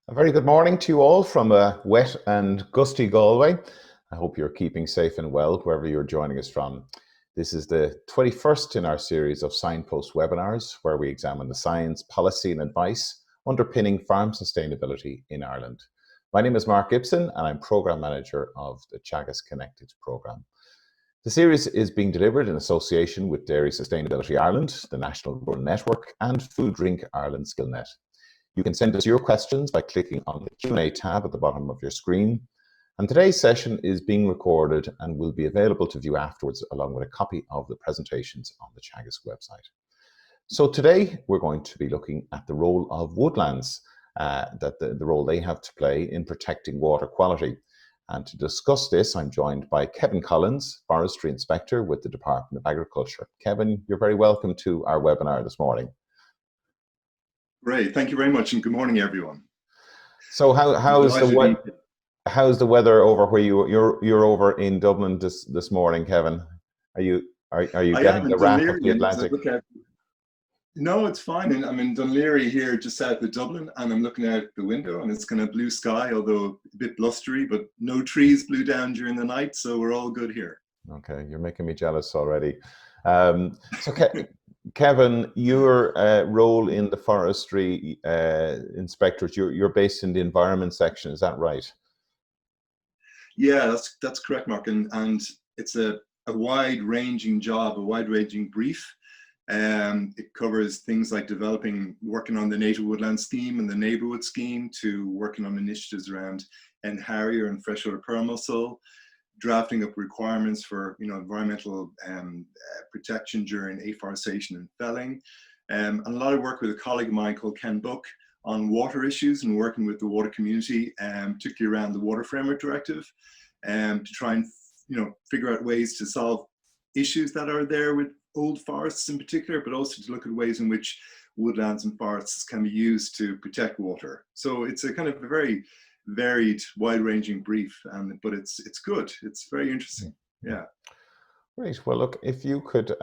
A very good morning to you all from a wet and gusty Galway. I hope you're keeping safe and well wherever you're joining us from. This is the 21st in our series of Signpost webinars where we examine the science, policy and advice underpinning farm sustainability in Ireland. My name is Mark Gibson and I'm Programme Manager of the Teagasc Connected programme. The series is being delivered in association with Dairy Sustainability Ireland, the National Rural Network and Food Drink Ireland SkillNet. You can send us your questions by clicking on the Q&A tab at the bottom of your screen. And today's session is being recorded and will be available to view afterwards along with a copy of the presentations on the Teagasc website. So today we're going to be looking at the role of woodlands, the role they have to play in protecting water quality. And to discuss this, I'm joined by Kevin Collins, Forestry Inspector with the Department of Agriculture. Kevin, you're very welcome to our webinar this morning. Great, thank you very much, and good morning, everyone. So, how's the weather over where you're over in Dublin this morning, Kevin? Are you getting the wrath of the Atlantic? No, it's fine. And I'm in Dunleary here, just south of Dublin, and I'm looking out the window, and it's kind of blue sky, although a bit blustery. But no trees blew down during the night, so we're all good here. Okay, you're making me jealous already. Kevin, your role in the forestry inspectorate, you're based in the environment section, is that right? Yeah, that's correct, Mark. And it's a wide-ranging job, a wide-ranging brief. It covers things like working on the Nato Woodland scheme and the neighbourhood scheme, to working on initiatives around N Harrier and freshwater pearl mussel, drafting up requirements for environmental protection during afforestation and felling, and a lot of work with a colleague of mine called Ken Book on water issues and working with the water community, particularly around the Water Framework Directive, to try and figure out ways to solve issues that are there with old forests in particular, but also to look at ways in which woodlands and forests can be used to protect water. So it's a kind of a very varied, wide-ranging brief, but it's good. It's very interesting. Yeah. Great. Well, look, if you could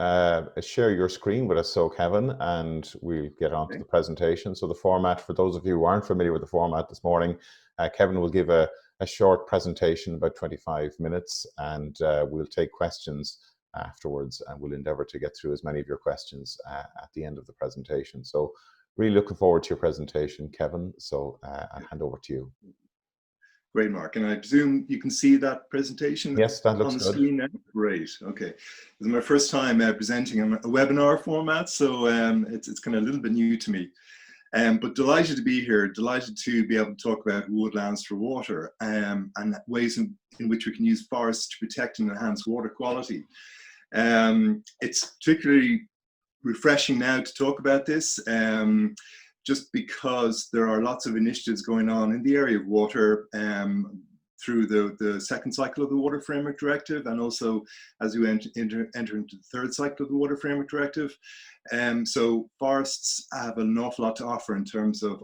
share your screen with us, so Kevin, and we'll get on to the presentation. So the format, for those of you who aren't familiar with the format this morning, Kevin will give a short presentation, about 25 minutes, and we'll take questions afterwards, and we'll endeavour to get through as many of your questions at the end of the presentation. So really looking forward to your presentation, Kevin. So I'll hand over to you. Great, Mark. And I presume you can see that presentation? Yes, that looks on the good. Screen now? Great. Okay. This is my first time presenting a webinar format, so it's kind of a little bit new to me. But delighted to be here, delighted to be able to talk about woodlands for water, and ways in which we can use forests to protect and enhance water quality. It's particularly refreshing now to talk about this, just because there are lots of initiatives going on in the area of water through the second cycle of the Water Framework Directive, and also as we enter into the third cycle of the Water Framework Directive. So forests have an awful lot to offer in terms of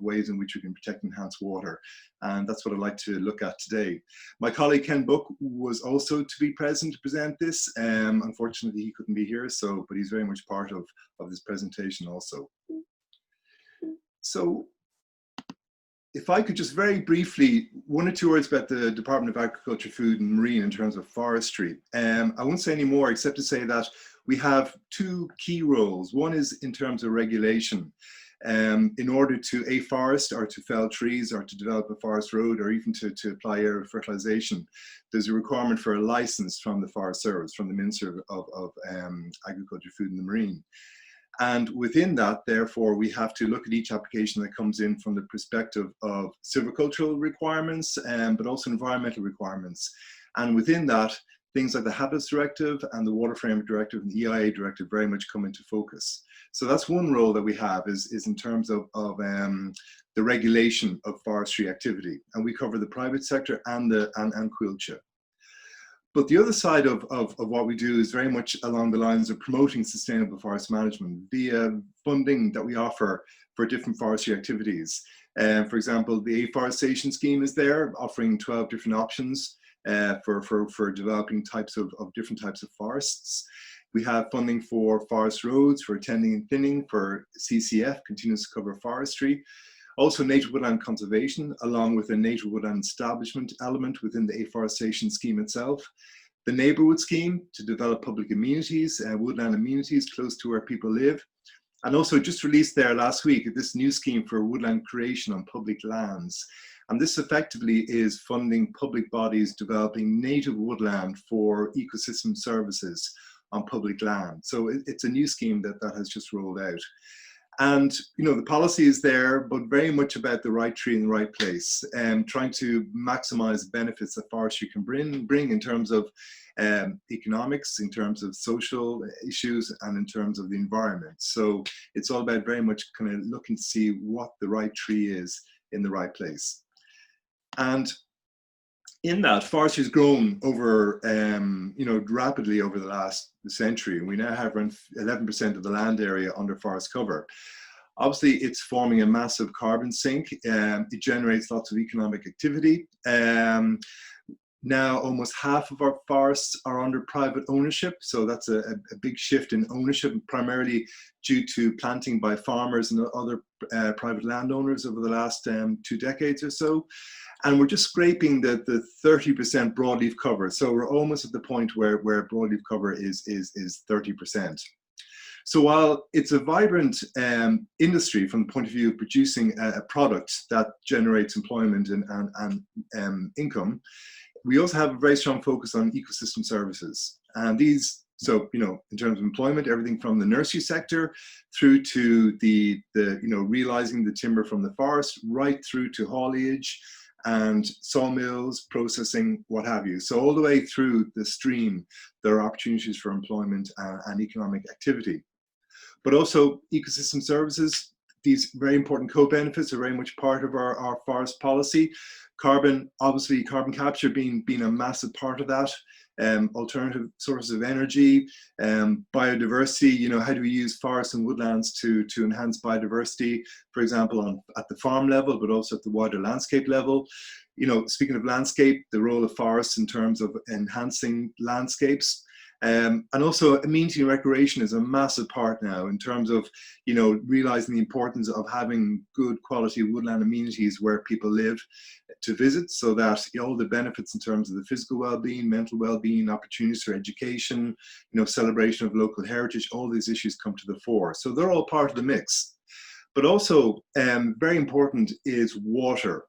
ways in which we can protect and enhance water. And that's what I'd like to look at today. My colleague Ken Book was also to be present to present this. Unfortunately, he couldn't be here, but he's very much part of this presentation also. So if I could just very briefly, one or two words about the Department of Agriculture, Food and Marine in terms of forestry. I won't say any more except to say that we have two key roles. One is in terms of regulation. In order to afforest or to fell trees or to develop a forest road or even to apply aerial fertilization, there's a requirement for a license from the Forest Service, from the Minister of Agriculture, Food and the Marine. And within that, therefore, we have to look at each application that comes in from the perspective of silvicultural requirements, but also environmental requirements. And within that, things like the Habitats Directive and the Water Framework Directive and the EIA Directive very much come into focus. So that's one role that we have is in terms of the regulation of forestry activity. And we cover the private sector and Quilcha. But the other side of what we do is very much along the lines of promoting sustainable forest management via funding that we offer for different forestry activities. For example, the afforestation scheme is there, offering 12 different options for developing different types of forests. We have funding for forest roads, for tending and thinning, for CCF, continuous cover forestry. Also native woodland conservation, along with a native woodland establishment element within the afforestation scheme itself. The neighbourhood scheme to develop public amenities, woodland amenities close to where people live. And also just released there last week, this new scheme for woodland creation on public lands. And this effectively is funding public bodies developing native woodland for ecosystem services on public land. So it's a new scheme that has just rolled out. And the policy is there, but very much about the right tree in the right place, and trying to maximize the benefits that forestry can bring in terms of economics, in terms of social issues, and in terms of the environment. So it's all about very much kind of looking to see what the right tree is in the right place. And in that, forestry has grown over, rapidly over the last century. We now have around 11% of the land area under forest cover. Obviously, it's forming a massive carbon sink. It generates lots of economic activity. Now, almost half of our forests are under private ownership. So that's a big shift in ownership, primarily due to planting by farmers and other private landowners over the last 2 decades or so. And we're just scraping the 30% broadleaf cover. So we're almost at the point where broadleaf cover is 30%. So while it's a vibrant industry from the point of view of producing a product that generates employment and income, we also have a very strong focus on ecosystem services. And these, so, in terms of employment, everything from the nursery sector through to the realizing the timber from the forest, right through to haulage and sawmills, processing, what have you. So all the way through the stream, there are opportunities for employment and economic activity. But also ecosystem services, these very important co-benefits are very much part of our forest policy. Carbon, obviously carbon capture being a massive part of that. Alternative sources of energy, biodiversity, how do we use forests and woodlands to enhance biodiversity, for example, at the farm level, but also at the wider landscape level. Speaking of landscape, the role of forests in terms of enhancing landscapes. And also amenity and recreation is a massive part now in terms of, realizing the importance of having good quality woodland amenities where people live to visit, so that all the benefits in terms of the physical well-being, mental well-being, opportunities for education, celebration of local heritage, all these issues come to the fore. So they're all part of the mix. But also very important is water.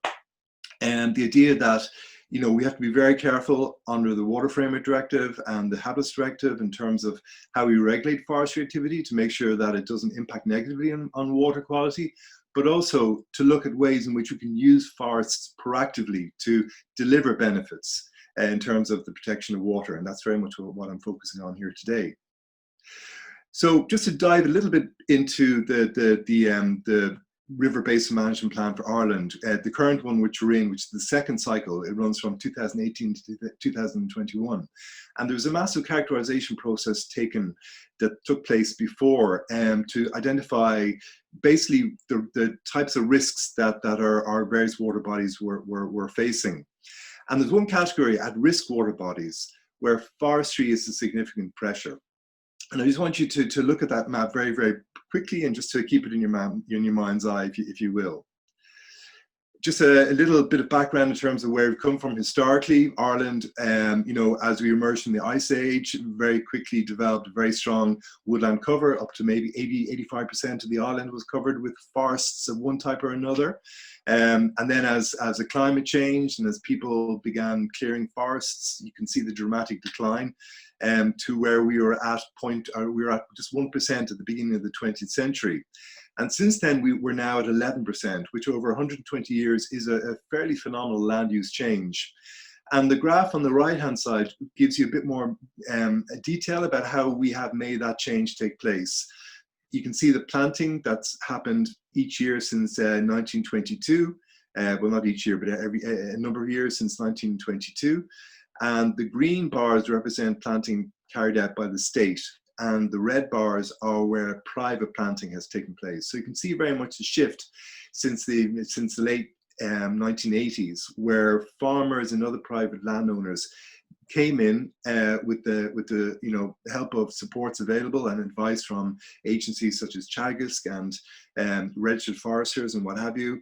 And the idea that we have to be very careful under the Water Framework Directive and the Habitats Directive in terms of how we regulate forestry activity to make sure that it doesn't impact negatively on water quality, but also to look at ways in which we can use forests proactively to deliver benefits in terms of the protection of water. And that's very much what I'm focusing on here today. So just to dive a little bit into the River Basin Management Plan for Ireland, the current one which we're in, which is the second cycle, it runs from 2018 to 2021. And there was a massive characterization process that took place before to identify basically the types of risks that our various water bodies were facing. And there's one category, at risk water bodies, where forestry is a significant pressure. And I just want you to look at that map very, very quickly and just to keep it in your mind's eye, if you will. Just a little bit of background in terms of where we've come from historically. Ireland, as we emerged from the Ice Age, very quickly developed a very strong woodland cover. Up to maybe 85% of the island was covered with forests of one type or another. And then as the climate changed and as people began clearing forests, you can see the dramatic decline to where we were at just 1% at the beginning of the 20th century. And since then, we're now at 11%, which over 120 years is a fairly phenomenal land use change. And the graph on the right-hand side gives you a bit more detail about how we have made that change take place. You can see the planting that's happened each year since 1922. Well, not each year, but a number of years since 1922. And the green bars represent planting carried out by the state. And the red bars are where private planting has taken place. So you can see very much a shift since the late 1980s, where farmers and other private landowners came in with the help of supports available and advice from agencies such as Teagasc and registered foresters and what have you,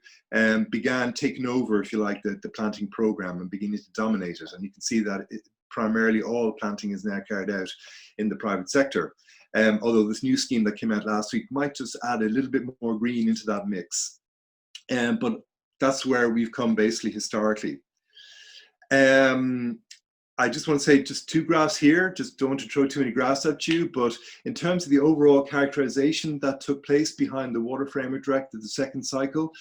began taking over, if you like, the planting program and beginning to dominate it. And you can see that primarily all planting is now carried out in the private sector. Although this new scheme that came out last week might just add a little bit more green into that mix. But that's where we've come basically historically. I just want to say just two graphs here, just don't want to throw too many graphs at you, but in terms of the overall characterization that took place behind the Water Framework Directive, the second cycle,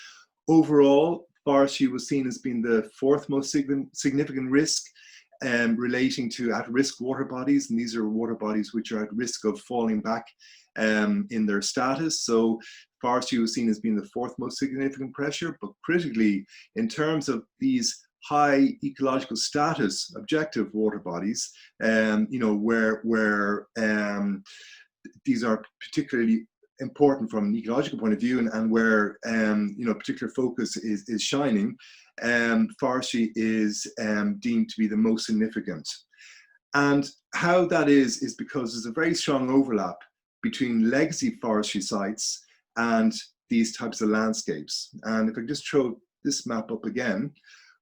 overall, forestry was seen as being the fourth most significant risk relating to at-risk water bodies, and these are water bodies which are at risk of falling back in their status. So forestry was seen as being the fourth most significant pressure, but critically, in terms of these high ecological status objective water bodies, where these are particularly important from an ecological point of view, and where particular focus is shining, forestry is deemed to be the most significant. And how that is because there's a very strong overlap between legacy forestry sites and these types of landscapes. And if I just throw this map up again,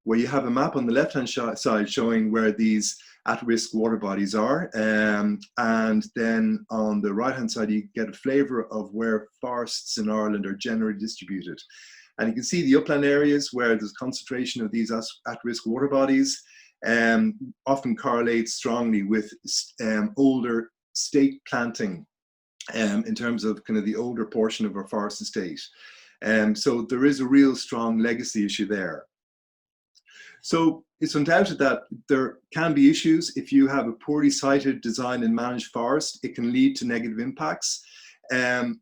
where you have a map on the left-hand side showing where these at-risk water bodies are, and then on the right-hand side you get a flavour of where forests in Ireland are generally distributed. And you can see the upland areas where there's concentration of these at-risk water bodies often correlates strongly with older state planting in terms of kind of the older portion of our forest estate. So there is a real strong legacy issue there. So it's undoubted that there can be issues if you have a poorly sited, designed and managed forest. It can lead to negative impacts.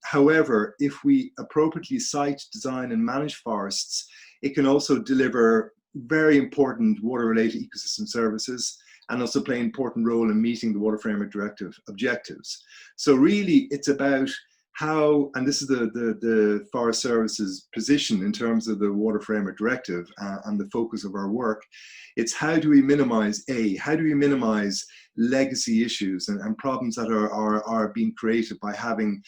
However, if we appropriately site, design and manage forests, it can also deliver very important water-related ecosystem services and also play an important role in meeting the Water Framework Directive objectives. So really it's about how, and this is the Forest Service's position in terms of the Water Framework Directive and the focus of our work, it's how do we minimize legacy issues and problems that are being created by having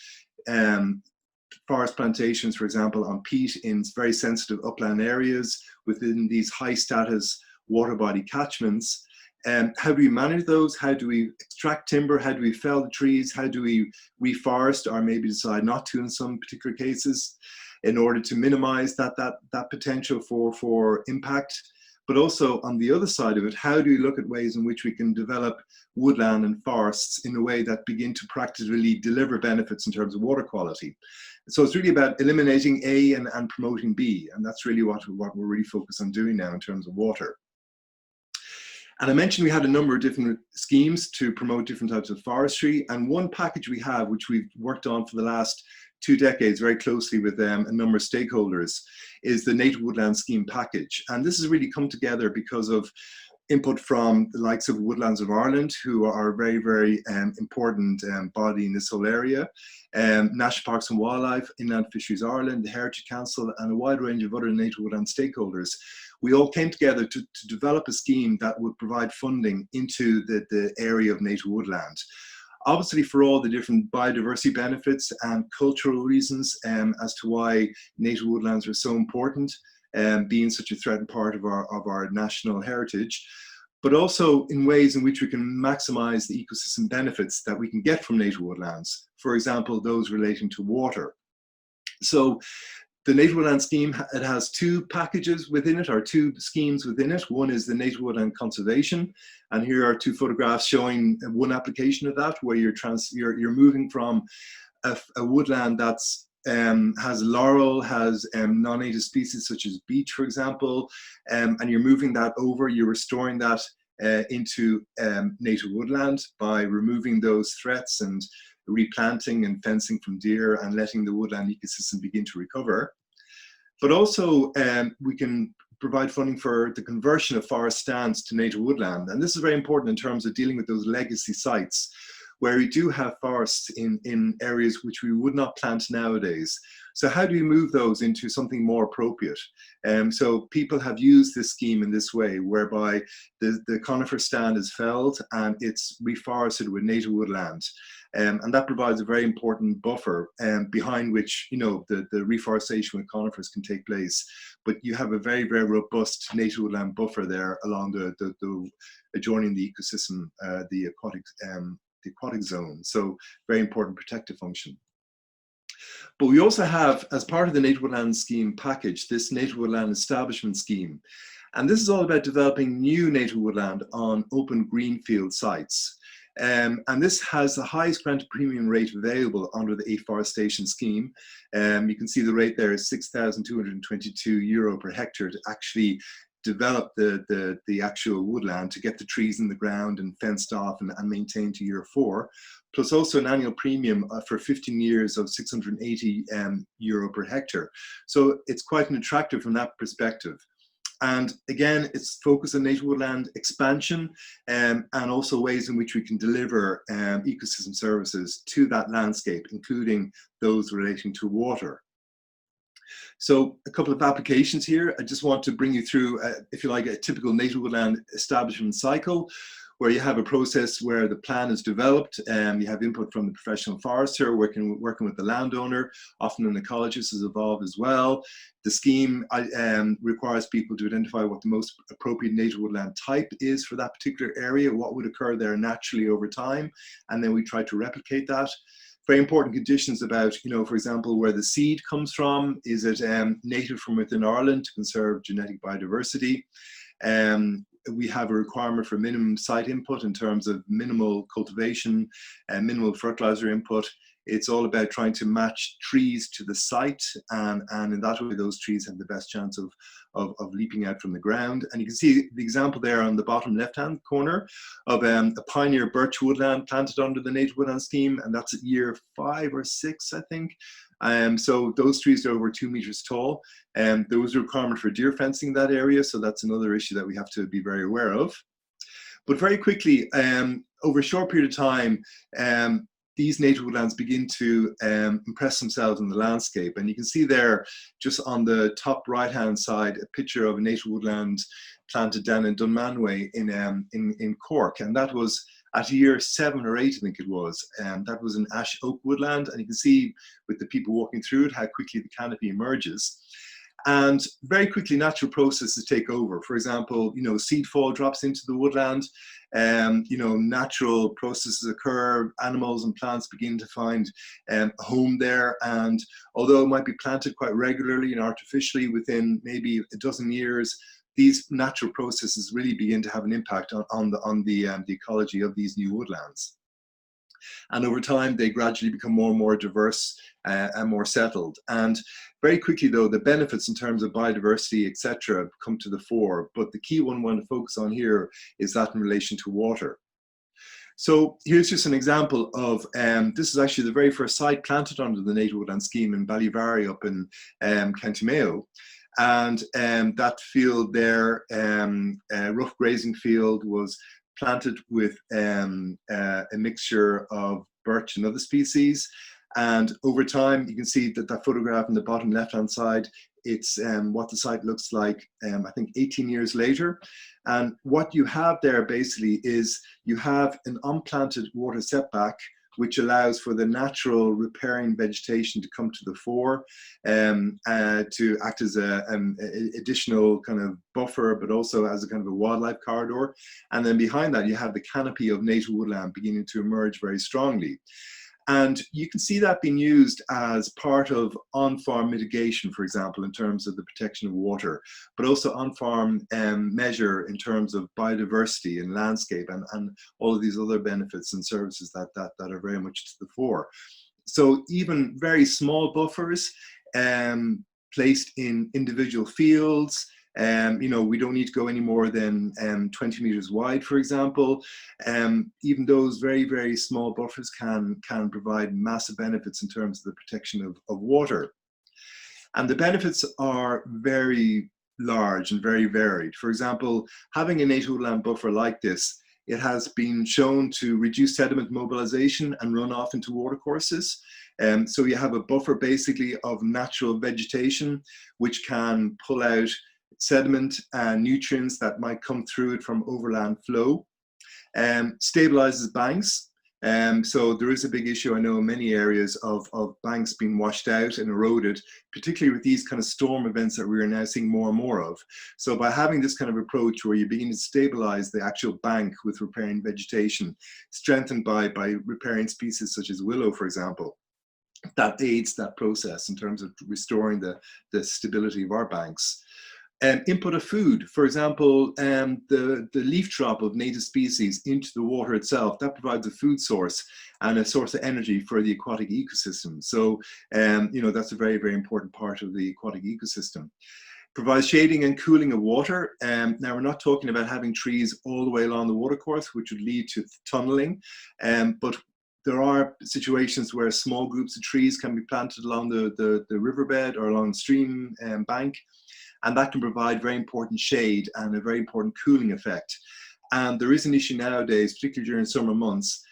forest plantations, for example, on peat in very sensitive upland areas within these high status water body catchments. How do we manage those? How do we extract timber? How do we fell the trees? How do we reforest, or maybe decide not to in some particular cases, in order to minimize that potential for impact? But also on the other side of it, how do we look at ways in which we can develop woodland and forests in a way that begin to practically deliver benefits in terms of water quality? So it's really about eliminating A and promoting B, and that's really what we're really focused on doing now in terms of water. And I mentioned we had a number of different schemes to promote different types of forestry, and one package we have, which we've worked on for the last 2 decades very closely with a number of stakeholders, is the Nato Woodland Scheme package. And this has really come together because of input from the likes of Woodlands of Ireland, who are a very, very important body in this whole area, National Parks and Wildlife, Inland Fisheries Ireland, the Heritage Council, and a wide range of other Nato Woodland stakeholders. We all came together to develop a scheme that would provide funding into the area of Nato Woodland. Obviously for all the different biodiversity benefits and cultural reasons as to why Nato Woodlands are so important, being such a threatened part of our national heritage, but also in ways in which we can maximize the ecosystem benefits that we can get from Nato Woodlands. For example, those relating to water. So the Nato Woodland Scheme, it has 2 packages within it, or 2 schemes within it. One is the Nato Woodland Conservation, and here are 2 photographs showing one application of that, where you're moving from a woodland that's has laurel, has non-native species such as beech, for example, and you're moving that over, you're restoring that into native woodland by removing those threats and replanting and fencing from deer and letting the woodland ecosystem begin to recover. But also we can provide funding for the conversion of forest stands to native woodland. And this is very important in terms of dealing with those legacy sites, where we do have forests in areas which we would not plant nowadays. So how do we move those into something more appropriate? So people have used this scheme in this way, whereby the conifer stand is felled and it's reforested with native woodland. And that provides a very important buffer behind which, you know, the reforestation with conifers can take place. But you have a very, very robust native woodland buffer there along the adjoining the ecosystem, the aquatic zone. So very important protective function. But we also have, as part of the Native Woodland Scheme package, this Native Woodland Establishment Scheme. And this is all about developing new native woodland on open greenfield sites. And this has the highest granted premium rate available under the afforestation scheme. You can see the rate there is €6,222 per hectare to actually develop the actual woodland, to get the trees in the ground and fenced off and maintained to year 4, plus also an annual premium for 15 years of €680 per hectare. So it's quite an attractive from that perspective. And again, it's focused on native woodland expansion and also ways in which we can deliver ecosystem services to that landscape, including those relating to water. So a couple of applications here. I just want to bring you through, if you like, a typical native woodland establishment cycle, where you have a process where the plan is developed, you have input from the professional forester working with the landowner. Often an ecologist is involved as well. The scheme requires people to identify what the most appropriate native woodland type is for that particular area, what would occur there naturally over time, and then we try to replicate that. Very important conditions about, you know, for example, where the seed comes from. Is it native from within Ireland to conserve genetic biodiversity? We have a requirement for minimum site input in terms of minimal cultivation and minimal fertilizer input. It's all about trying to match trees to the site, and in that way those trees have the best chance of leaping out from the ground. And you can see the example there on the bottom left-hand corner of a pioneer birch woodland planted under the Native Woodland Scheme, and that's at year 5 or 6, I think. So those trees are over 2 meters tall, and there was a requirement for deer fencing that area, so that's another issue that we have to be very aware of. But very quickly, over a short period of time, these native woodlands begin to impress themselves in the landscape. And you can see there, just on the top right-hand side, a picture of a native woodland planted down in Dunmanway in Cork. And that was at year 7 or 8, I think it was. That was an ash oak woodland. And you can see with the people walking through it, how quickly the canopy emerges. And very quickly, natural processes take over. For example, you know, seed fall drops into the woodland. You know, natural processes occur. Animals and plants begin to find a home there. And although it might be planted quite regularly and artificially, within maybe a dozen years, these natural processes really begin to have an impact on the ecology of these new woodlands. And over time, they gradually become more and more diverse and more settled. And very quickly, though, the benefits in terms of biodiversity, etc., come to the fore. But the key one we want to focus on here is that in relation to water. So here's just an example of, this is actually the very first site planted under the Native Woodland Scheme in Ballyvarry up in County Mayo. And that field there, rough grazing field, was planted with a mixture of birch and other species. And over time, you can see that photograph in the bottom left-hand side, it's what the site looks like, I think 18 years later. And what you have there basically is you have an unplanted water setback, which allows for the natural riparian vegetation to come to the fore, to act as an additional kind of buffer, but also as a kind of a wildlife corridor. And then behind that, you have the canopy of native woodland beginning to emerge very strongly. And you can see that being used as part of on-farm mitigation, for example, in terms of the protection of water, but also on-farm measure in terms of biodiversity and landscape and all of these other benefits and services that are very much to the fore. So even very small buffers placed in individual fields, you know, we don't need to go any more than 20 meters wide, for example. Even those very, very small buffers can provide massive benefits in terms of the protection of water. And the benefits are very large and very varied. For example, having a native woodland buffer like this It has been shown to reduce sediment mobilization and runoff into watercourses. So you have a buffer basically of natural vegetation which can pull out sediment and nutrients that might come through it from overland flow. Stabilizes banks. So there is a big issue, I know, in many areas of banks being washed out and eroded, particularly with these kind of storm events that we are now seeing more and more of. So by having this kind of approach where you begin to stabilize the actual bank with riparian vegetation, strengthened by riparian species such as willow, for example, that aids that process in terms of restoring the stability of our banks. Input of food, for example, the leaf drop of native species into the water itself, that provides a food source and a source of energy for the aquatic ecosystem. So, you know, that's a very, very important part of the aquatic ecosystem. Provides shading and cooling of water. Now, we're not talking about having trees all the way along the watercourse, which would lead to tunneling, but there are situations where small groups of trees can be planted along the riverbed or along the stream bank, and that can provide very important shade and a very important cooling effect. And there is an issue nowadays, particularly during summer months,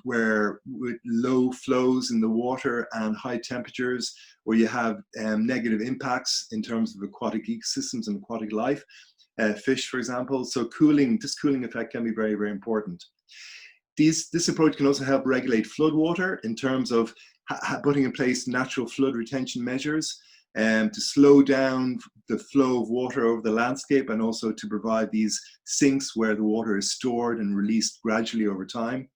where with low flows in the water and high temperatures, where you have negative impacts in terms of aquatic ecosystems and aquatic life, fish, for example. So this cooling effect can be very, very important. This approach can also help regulate floodwater in terms of putting in place natural flood retention measures to slow down the flow of water over the landscape, and also to provide these sinks where the water is stored and released gradually over time.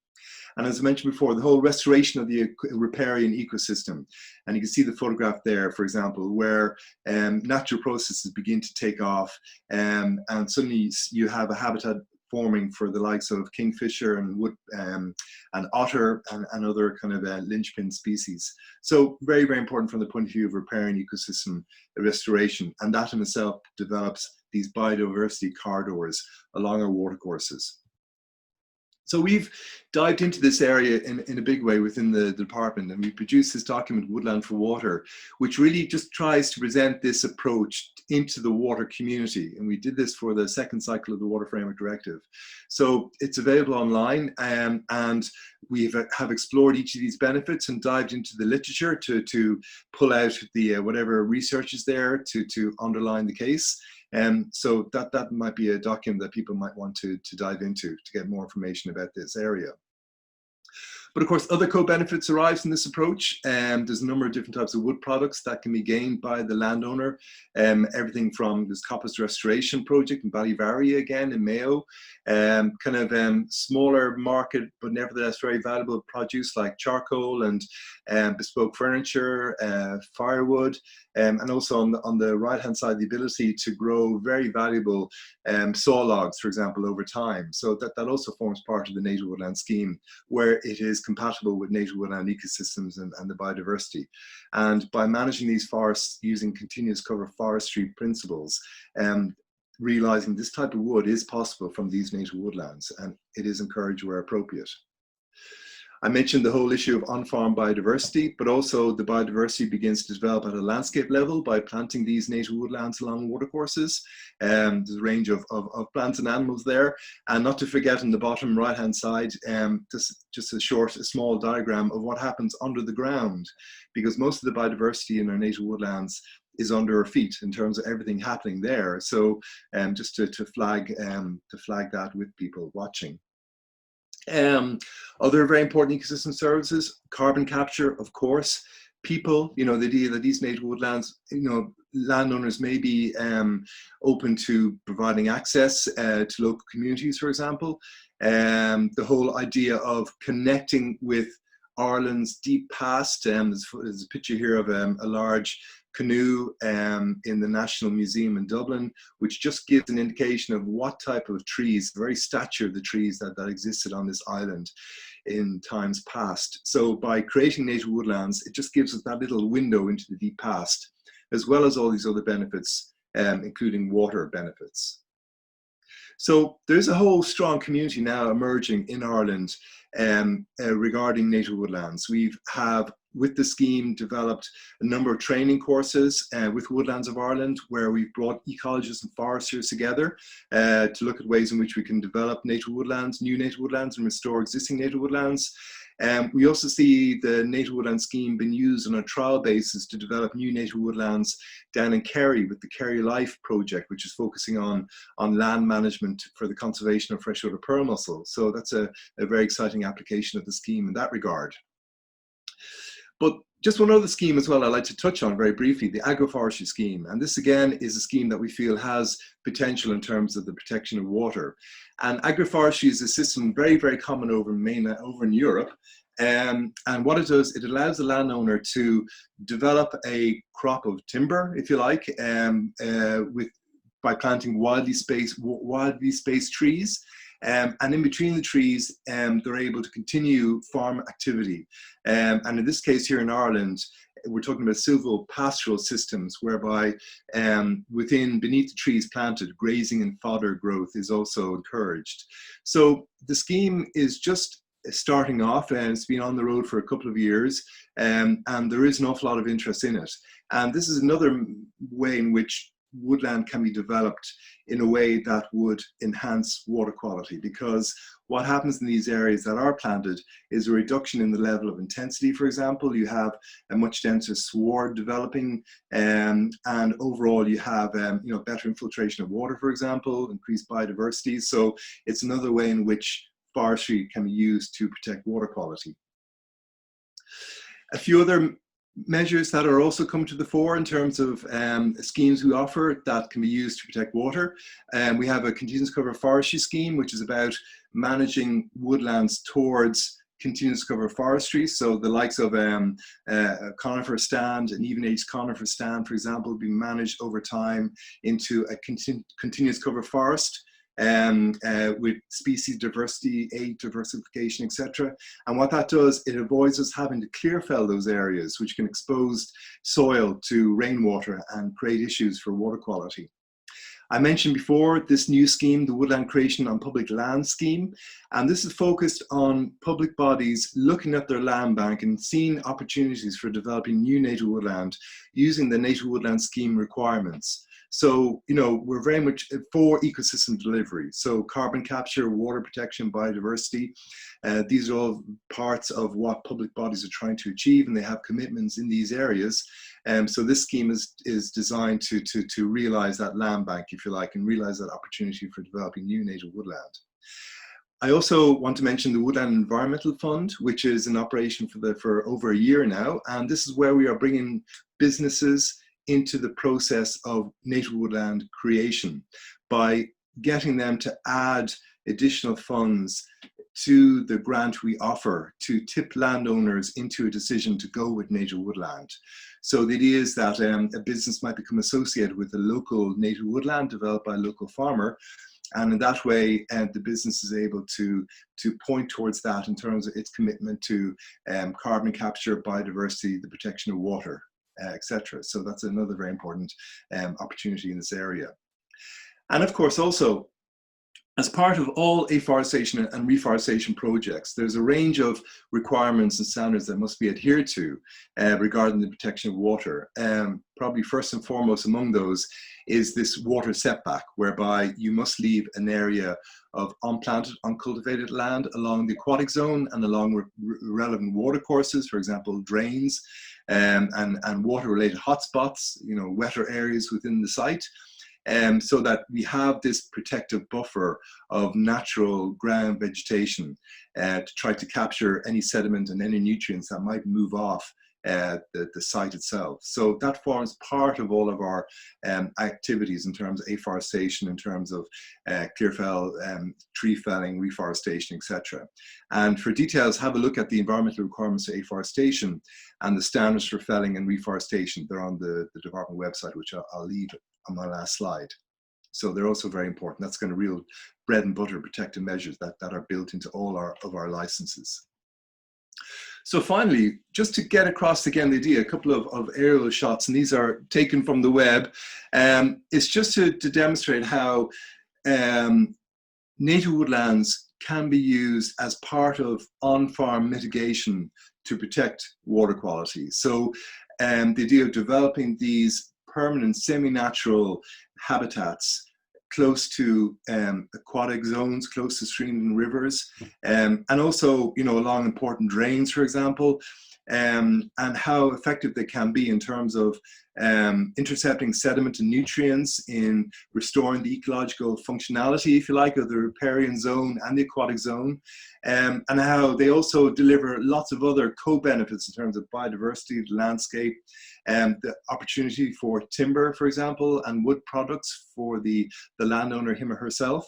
And as I mentioned before, the whole restoration of the riparian ecosystem. And you can see the photograph there, for example, where natural processes begin to take off, and suddenly you have a habitat forming for the likes of kingfisher and otter and other kind of linchpin species. So very, very important from the point of view of riparian ecosystem restoration. And that in itself develops these biodiversity corridors along our watercourses. So we've dived into this area in a big way within the department, and we produced this document, Woodland for Water, which really just tries to present this approach into the water community. And we did this for the second cycle of the Water Framework Directive. So it's available online, and we have explored each of these benefits and dived into the literature to pull out the whatever research is there to underline the case. So that might be a document that people might want to dive into to get more information about this area. But of course, other co-benefits arise from this approach. There's a number of different types of wood products that can be gained by the landowner. Everything from this coppice restoration project in Ballyvarry again in Mayo, smaller market, but nevertheless very valuable produce like charcoal and bespoke furniture, firewood, and also on the right-hand side, the ability to grow very valuable saw logs, for example, over time. So that also forms part of the native woodland scheme, where it is compatible with native woodland ecosystems and the biodiversity. And by managing these forests using continuous cover forestry principles, realizing this type of wood is possible from these native woodlands, and it is encouraged where appropriate. I mentioned the whole issue of on-farm biodiversity, but also the biodiversity begins to develop at a landscape level by planting these native woodlands along watercourses. There's a range of plants and animals there. And not to forget on the bottom right-hand side, just a small diagram of what happens under the ground, because most of the biodiversity in our native woodlands is under our feet in terms of everything happening there. So just to flag that with people watching. Other very important ecosystem services, carbon capture, of course. People, the idea that these native woodlands, landowners may be open to providing access to local communities, for example. The whole idea of connecting with Ireland's deep past. There's a picture here of a large canoe in the National Museum in Dublin, which just gives an indication of what type of trees, the very stature of the trees that existed on this island in times past. So by creating native woodlands, it just gives us that little window into the deep past, as well as all these other benefits, including water benefits. So there's a whole strong community now emerging in Ireland regarding native woodlands. We have with the scheme, developed a number of training courses with Woodlands of Ireland, where we've brought ecologists and foresters together to look at ways in which we can develop native woodlands, new native woodlands, and restore existing native woodlands. We also see the native woodland scheme being used on a trial basis to develop new native woodlands down in Kerry with the Kerry Life project, which is focusing on land management for the conservation of freshwater pearl mussel. So that's a very exciting application of the scheme in that regard. But just one other scheme as well I'd like to touch on very briefly, the Agroforestry scheme. And this again is a scheme that we feel has potential in terms of the protection of water. And agroforestry is a system very, very common over in Europe. And what it does, it allows the landowner to develop a crop of timber, if you like, by planting wildly spaced trees. And in between the trees, they're able to continue farm activity. And in this case here in Ireland, we're talking about silvopastoral systems, whereby beneath the trees planted, grazing and fodder growth is also encouraged. So the scheme is just starting off, and it's been on the road for a couple of years, and there is an awful lot of interest in it. And this is another way in which woodland can be developed in a way that would enhance water quality, because what happens in these areas that are planted is a reduction in the level of intensity. For example, you have a much denser sward developing, and overall you have better infiltration of water, for example, increased biodiversity. So it's another way in which forestry can be used to protect water quality. A few other measures that are also coming to the fore in terms of schemes we offer that can be used to protect water. We have a continuous cover forestry scheme, which is about managing woodlands towards continuous cover forestry. So the likes of conifer stand, an even-aged conifer stand, for example, will be managed over time into a continuous cover forest. With species diversity, age diversification, etc. And what that does, it avoids us having to clear fell those areas, which can expose soil to rainwater and create issues for water quality. I mentioned before this new scheme, the Woodland Creation on Public Land scheme, and this is focused on public bodies looking at their land bank and seeing opportunities for developing new native woodland using the native woodland scheme requirements. So, we're very much for ecosystem delivery. So carbon capture, water protection, biodiversity, these are all parts of what public bodies are trying to achieve, and they have commitments in these areas. So this scheme is designed to realize that land bank, if you like, and realize that opportunity for developing new native woodland. I also want to mention the Woodland Environmental Fund, which is in operation for over a year now. And this is where we are bringing businesses into the process of native woodland creation by getting them to add additional funds to the grant we offer to tip landowners into a decision to go with native woodland. So the idea is that a business might become associated with a local native woodland developed by a local farmer, and in that way the business is able to point towards that in terms of its commitment to carbon capture, biodiversity, the protection of water, etc. So that's another very important opportunity in this area. And of course, also, as part of all afforestation and reforestation projects, there's a range of requirements and standards that must be adhered to regarding the protection of water. Probably first and foremost among those is this water setback, whereby you must leave an area of unplanted, uncultivated land along the aquatic zone and along relevant water courses, for example, drains, and water-related hotspots, wetter areas within the site. So that we have this protective buffer of natural ground vegetation to try to capture any sediment and any nutrients that might move off the site itself. So that forms part of all of our activities in terms of afforestation, in terms of clear fell, tree felling, reforestation, etc. And for details, have a look at the environmental requirements of afforestation and the standards for felling and reforestation. They're on the department website, which I'll leave on my last slide. So they're also very important. That's kind of real bread and butter protective measures that are built into all of our licenses. So finally, just to get across again the idea, a couple of aerial shots, and these are taken from the web. It's just to demonstrate how native woodlands can be used as part of on-farm mitigation to protect water quality. So the idea of developing these permanent semi-natural habitats close to aquatic zones, close to streams and rivers, and also, along important drains, for example, and how effective they can be in terms of intercepting sediment and nutrients, in restoring the ecological functionality, if you like, of the riparian zone and the aquatic zone, and how they also deliver lots of other co-benefits in terms of biodiversity, the landscape, and the opportunity for timber, for example, and wood products for the landowner, him or herself,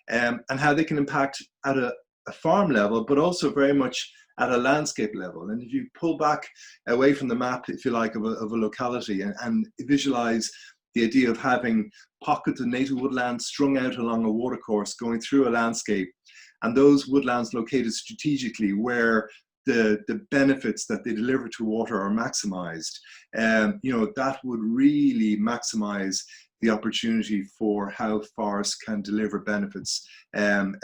and how they can impact at a farm level, but also very much at a landscape level. And if you pull back away from the map, if you like, of a locality, and visualize the idea of having pockets of native woodland strung out along a watercourse going through a landscape, and those woodlands located strategically where the benefits that they deliver to water are maximized, that would really maximize the opportunity for how forests can deliver benefits in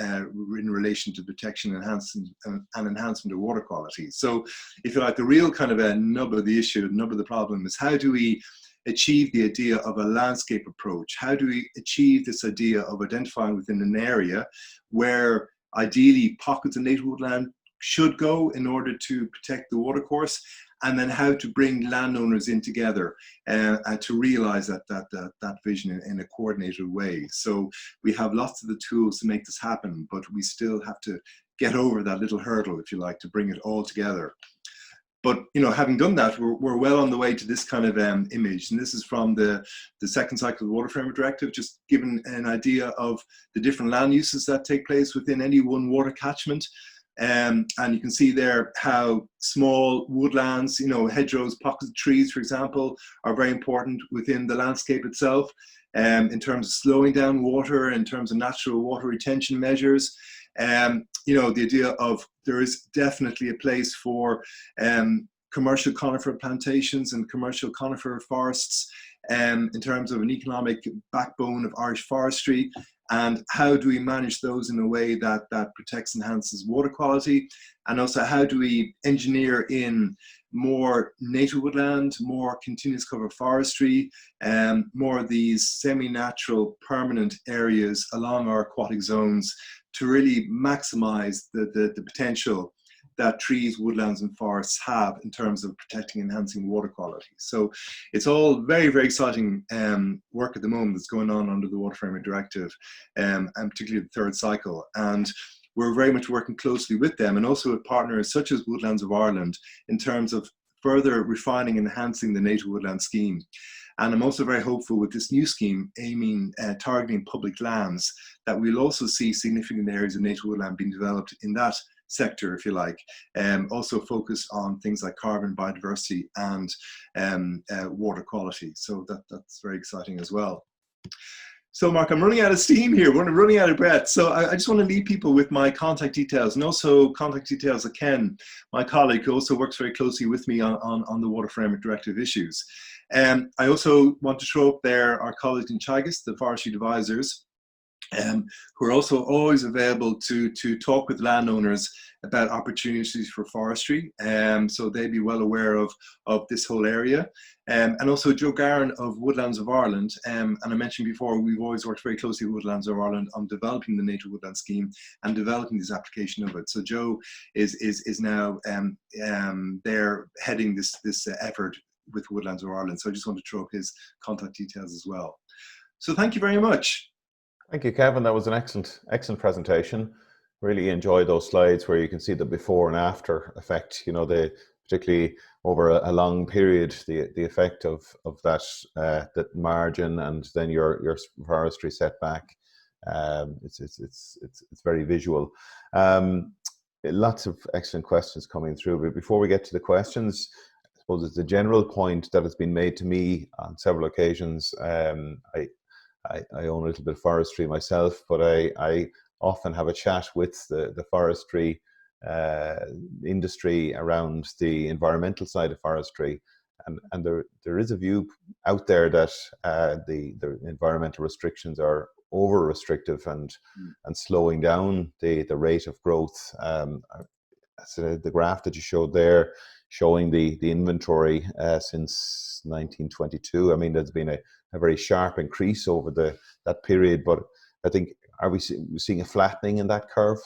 relation to protection, enhancement, and enhancement of water quality. So, if you like, the real kind of a nub of the issue, nub of the problem is, how do we achieve the idea of a landscape approach? How do we achieve this idea of identifying within an area where ideally pockets of native woodland should go in order to protect the watercourse, and then how to bring landowners in together and to realize that vision in a coordinated way. So we have lots of the tools to make this happen, but we still have to get over that little hurdle, if you like, to bring it all together. But having done that, we're well on the way to this kind of image, and this is from the second cycle of the Water Framework Directive, just giving an idea of the different land uses that take place within any one water catchment. And you can see there how small woodlands, hedgerows, pockets of trees, for example, are very important within the landscape itself, in terms of slowing down water, in terms of natural water retention measures. The idea of there is definitely a place for commercial conifer plantations and commercial conifer forests, in terms of an economic backbone of Irish forestry. And how do we manage those in a way that protects and enhances water quality? And also, how do we engineer in more native woodland, more continuous cover forestry, more of these semi-natural permanent areas along our aquatic zones to really maximize the potential that trees, woodlands and forests have in terms of protecting and enhancing water quality. So it's all very, very exciting work at the moment that's going on under the Water Framework Directive, and particularly the third cycle. And we're very much working closely with them, and also with partners such as Woodlands of Ireland, in terms of further refining and enhancing the native woodland scheme. And I'm also very hopeful with this new scheme targeting public lands, that we'll also see significant areas of native woodland being developed in that sector, if you like, also focused on things like carbon, biodiversity and water quality. So that's very exciting as well. So Mark, I'm running out of steam here. We're running out of breath. So I just want to leave people with my contact details, and also contact details of Ken, my colleague, who also works very closely with me on the Water Framework Directive issues. I also want to throw up there our colleagues in Teagasc, the forestry advisors, who are also always available to talk with landowners about opportunities for forestry. So they'd be well aware of this whole area. And also Joe Garran of Woodlands of Ireland. And I mentioned before, we've always worked very closely with Woodlands of Ireland on developing the native woodland scheme and developing this application of it. So Joe is now there heading this effort with Woodlands of Ireland. So I just want to throw up his contact details as well. So thank you very much. Thank you, Kevin. That was an excellent presentation. Really enjoyed those slides where you can see the before and after effect. Particularly over a long period, the effect of that margin, and then your forestry setback. It's very visual. Lots of excellent questions coming through. But before we get to the questions, I suppose it's a general point that has been made to me on several occasions. I own a little bit of forestry myself, but I often have a chat with the forestry industry around the environmental side of forestry, and there is a view out there that the environmental restrictions are over restrictive and slowing down the rate of growth. that's the graph that you showed there, showing the inventory since 1922. I mean, there's been a very sharp increase over that period, but I think, are we seeing a flattening in that curve?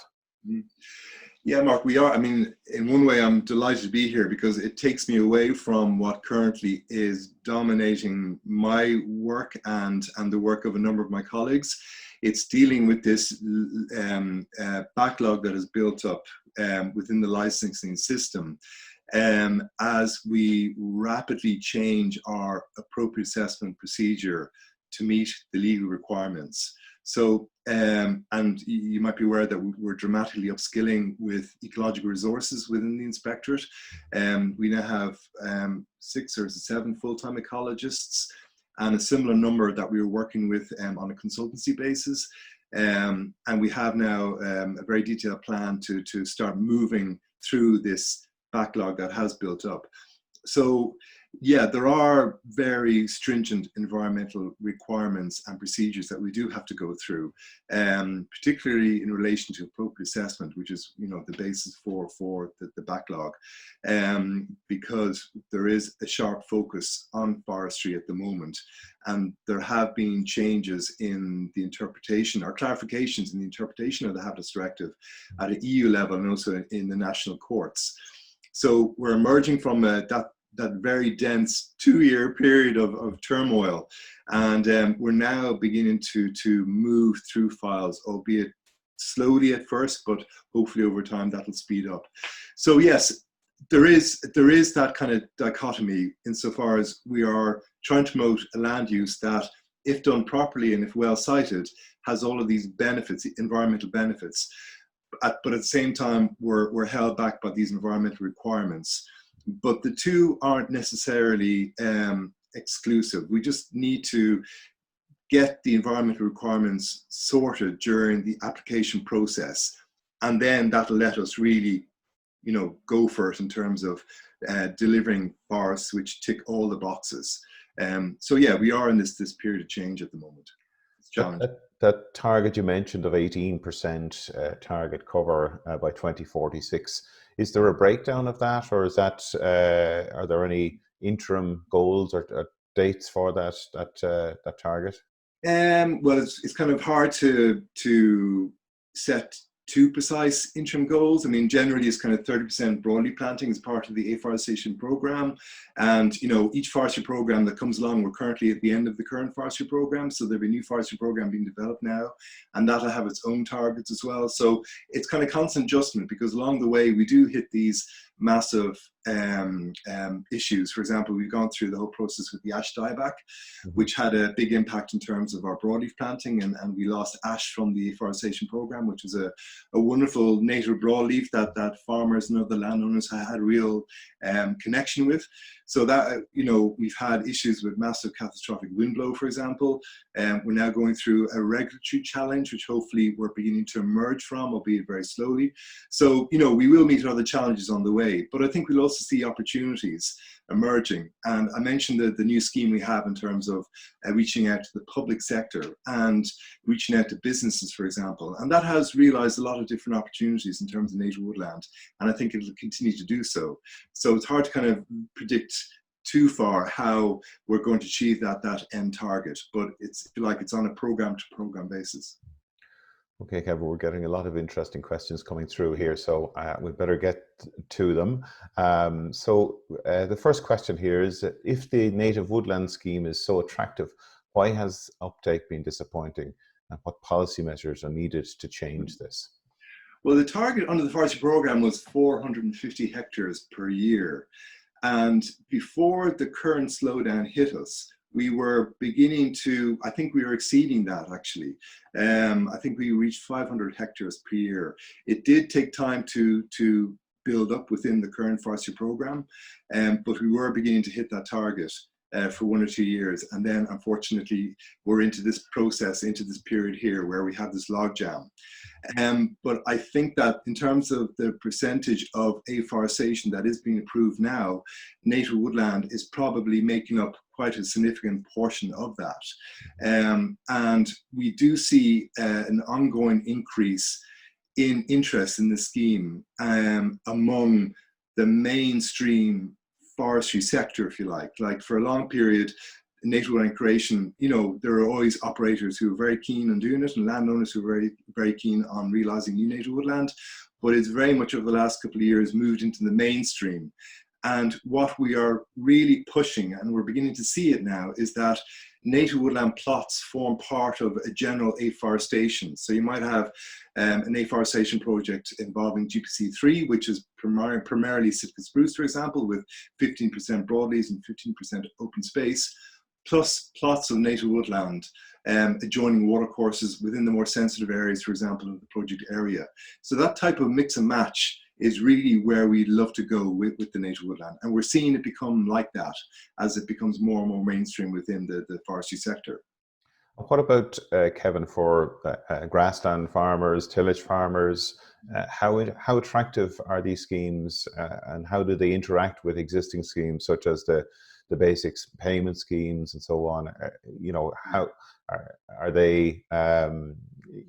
Yeah, Mark, we are. I mean, in one way, I'm delighted to be here because it takes me away from what currently is dominating my work and the work of a number of my colleagues. It's dealing with this backlog that is built up within the licensing system as we rapidly change our appropriate assessment procedure to meet the legal requirements. So, and you might be aware that we're dramatically upskilling with ecological resources within the inspectorate. We now have 6 or 7 full-time ecologists and a similar number that we were working with on a consultancy basis. And we have now a very detailed plan to start moving through this backlog that has built up. So, yeah, there are very stringent environmental requirements and procedures that we do have to go through, particularly in relation to appropriate assessment, which is, you know, the basis for the backlog, because there is a sharp focus on forestry at the moment, and there have been changes in the interpretation or clarifications in the interpretation of the Habitats Directive at an EU level and also in the national courts. So we're emerging from that very dense 2-year period of turmoil. And we're now beginning to move through files, albeit slowly at first, but hopefully over time that'll speed up. So yes, there is that kind of dichotomy insofar as we are trying to promote a land use that, if done properly and if well cited, has all of these benefits, environmental benefits. But at the same time, we're held back by these environmental requirements. But the two aren't necessarily exclusive. We just need to get the environmental requirements sorted during the application process, and then that'll let us really, you know, go for it in terms of delivering forests which tick all the boxes. So yeah, we are in this period of change at the moment. It's challenging. That target you mentioned of 18% target cover by 2046, is there a breakdown of that, or is that are there any interim goals or dates for that target? Well, it's kind of hard to set too precise interim goals. I mean, generally it's kind of 30% broadleaf planting as part of the afforestation program. And, you know, each forestry program that comes along, we're currently at the end of the current forestry program. So there'll be a new forestry program being developed now, and that'll have its own targets as well. So it's kind of constant adjustment, because along the way we do hit these massive issues. For example, we've gone through the whole process with the ash dieback, which had a big impact in terms of our broadleaf planting, and we lost ash from the afforestation program, which was a wonderful native broadleaf that farmers and other landowners had real connection with. So that, you know, we've had issues with massive catastrophic windblow, for example. We're now going through a regulatory challenge, which hopefully we're beginning to emerge from, albeit very slowly. So, you know, we will meet other challenges on the way, but I think we'll also see opportunities emerging. And I mentioned the new scheme we have in terms of reaching out to the public sector and reaching out to businesses, for example. And that has realized a lot of different opportunities in terms of native woodland, and I think it'll continue to do so. So it's hard to kind of predict too far how we're going to achieve that end target, but it's like it's on a program to program basis. Okay, Kevin, we're getting a lot of interesting questions coming through here, so we better get to them. So the first question here is, if the native woodland scheme is so attractive, why has uptake been disappointing, and what policy measures are needed to change this? Well, the target under the forestry program was 450 hectares per year. And before the current slowdown hit us, we were beginning to, I think we were exceeding that actually. I think we reached 500 hectares per year. It did take time to build up within the current forestry program, but we were beginning to hit that target for 1 or 2 years. And then unfortunately, we're into this process, into this period here where we have this logjam. But I think that in terms of the percentage of afforestation that is being approved now, native woodland is probably making up quite a significant portion of that. And we do see an ongoing increase in interest in the scheme among the mainstream forestry sector, if you like. Like for a long period, native woodland creation, you know, there are always operators who are very keen on doing it and landowners who are very, very keen on realizing new native woodland. But it's very much over the last couple of years moved into the mainstream. And what we are really pushing, and we're beginning to see it now, is that native woodland plots form part of a general afforestation. So you might have an afforestation project involving GPC3, which is primarily Sitka spruce, for example, with 15% broadleaves and 15% open space, plus plots of native woodland adjoining watercourses within the more sensitive areas, for example, of the project area. So that type of mix and match is really where we'd love to go with the native woodland. And we're seeing it become like that as it becomes more and more mainstream within the forestry sector. What about, Kevin, for grassland farmers, tillage farmers? How attractive are these schemes and how do they interact with existing schemes such as the basic payment schemes and so on? You know, how are they,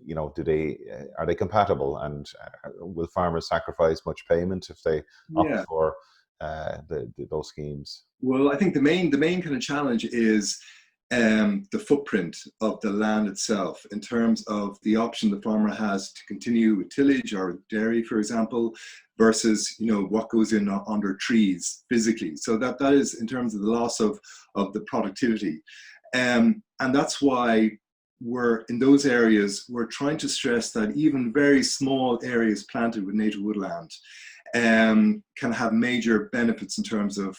you know, are they compatible, and will farmers sacrifice much payment if they opt for those schemes? Well, I think the main kind of challenge is the footprint of the land itself, in terms of the option the farmer has to continue with tillage or dairy, for example, versus, you know, what goes in under trees physically. So that is in terms of the loss of the productivity. And that's why we're in those areas, we're trying to stress that even very small areas planted with native woodland can have major benefits in terms of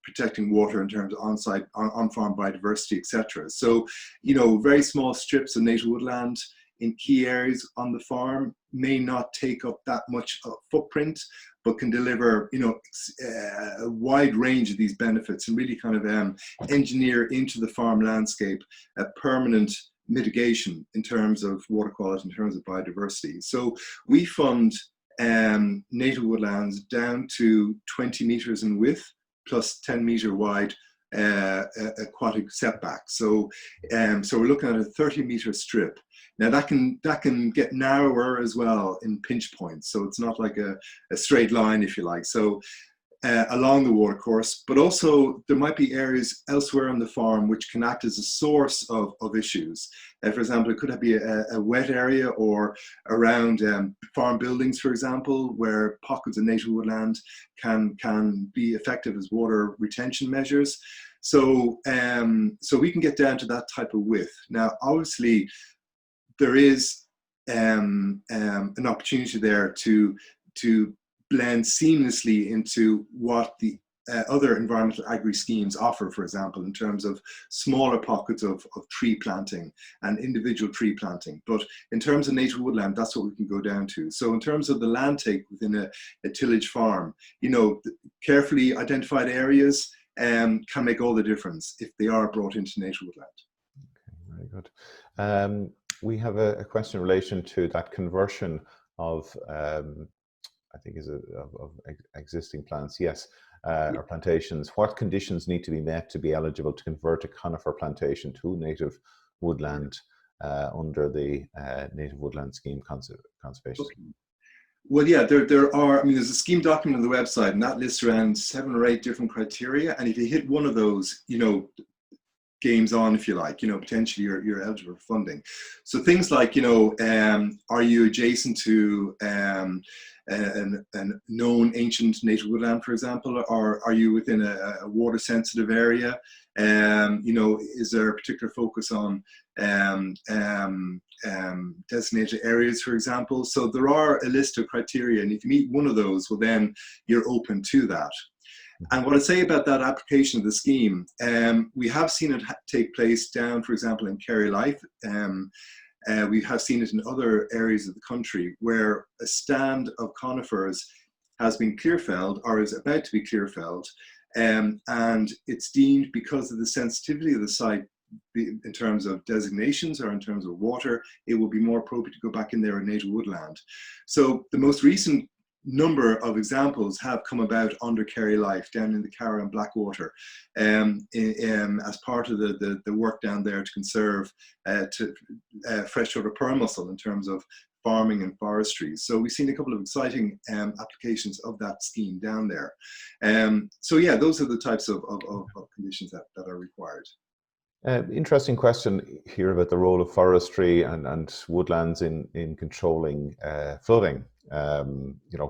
protecting water, in terms of on-farm biodiversity, etc. So, you know, very small strips of native woodland in key areas on the farm may not take up that much footprint, but can deliver, you know, a wide range of these benefits and really kind of engineer into the farm landscape a permanent mitigation in terms of water quality, in terms of biodiversity. So we fund native woodlands down to 20 meters in width, plus 10 meter wide aquatic setback. So we're looking at a 30-meter strip. Now that can get narrower as well in pinch points. So it's not like a straight line, if you like. So along the watercourse, but also there might be areas elsewhere on the farm which can act as a source of issues. For example, it could be a wet area or around farm buildings, for example, where pockets of native woodland can be effective as water retention measures. So we can get down to that type of width. Now, obviously, there is an opportunity there to blend seamlessly into what the other environmental agri schemes offer, for example, in terms of smaller pockets of tree planting and individual tree planting. But in terms of native woodland, that's what we can go down to. So in terms of the land take within a tillage farm, you know, carefully identified areas can make all the difference if they are brought into native woodland. Okay, very good. We have a question in relation to that conversion of I think of existing plants, yes, or plantations. What conditions need to be met to be eligible to convert a conifer plantation to native woodland under the Native Woodland Scheme conservation? Okay. Well, yeah, there are, I mean, there's a scheme document on the website, and that lists around 7 or 8 different criteria. And if you hit one of those, you know, game's on, if you like, you know, potentially you're eligible for funding. So things like, you know, are you adjacent to a known ancient native woodland, for example, or are you within a water sensitive area? You know, is there a particular focus on designated areas, for example? So there are a list of criteria, and if you meet one of those, well, then you're open to that. And what I'd say about that application of the scheme, we have seen it take place down, for example, in Kerry Life. We have seen it in other areas of the country where a stand of conifers has been clear-felled or is about to be clear-felled, and it's deemed, because of the sensitivity of the site in terms of designations or in terms of water, it will be more appropriate to go back in there in native woodland. So the most recent number of examples have come about under Kerry Life down in the Carra and Blackwater as part of the work down there to conserve freshwater pearl mussel in terms of farming and forestry. So we've seen a couple of exciting applications of that scheme down there. So yeah, those are the types of conditions that are required. Interesting question here about the role of forestry and woodlands in controlling flooding.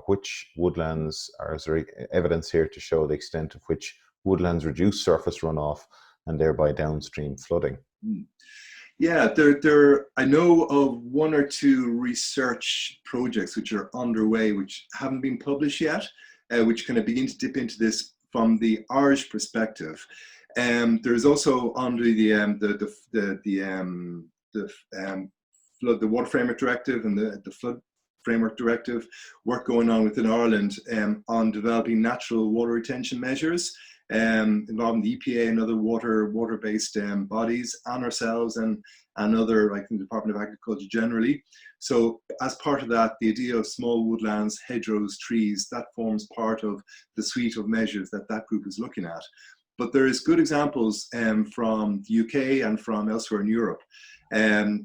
Which woodlands, or is there evidence here to show the extent of which woodlands reduce surface runoff and thereby downstream flooding? Yeah, I know of one or two research projects which are underway, which haven't been published yet, which kind of begin to dip into this from the Irish perspective. There's also under the Water Framework Directive and the Flood Framework Directive work going on within Ireland on developing natural water retention measures involving the EPA and other water-based bodies, and ourselves and other, like the Department of Agriculture generally. So as part of that, the idea of small woodlands, hedgerows, trees, that forms part of the suite of measures that group is looking at. But there is good examples from the UK and from elsewhere in Europe,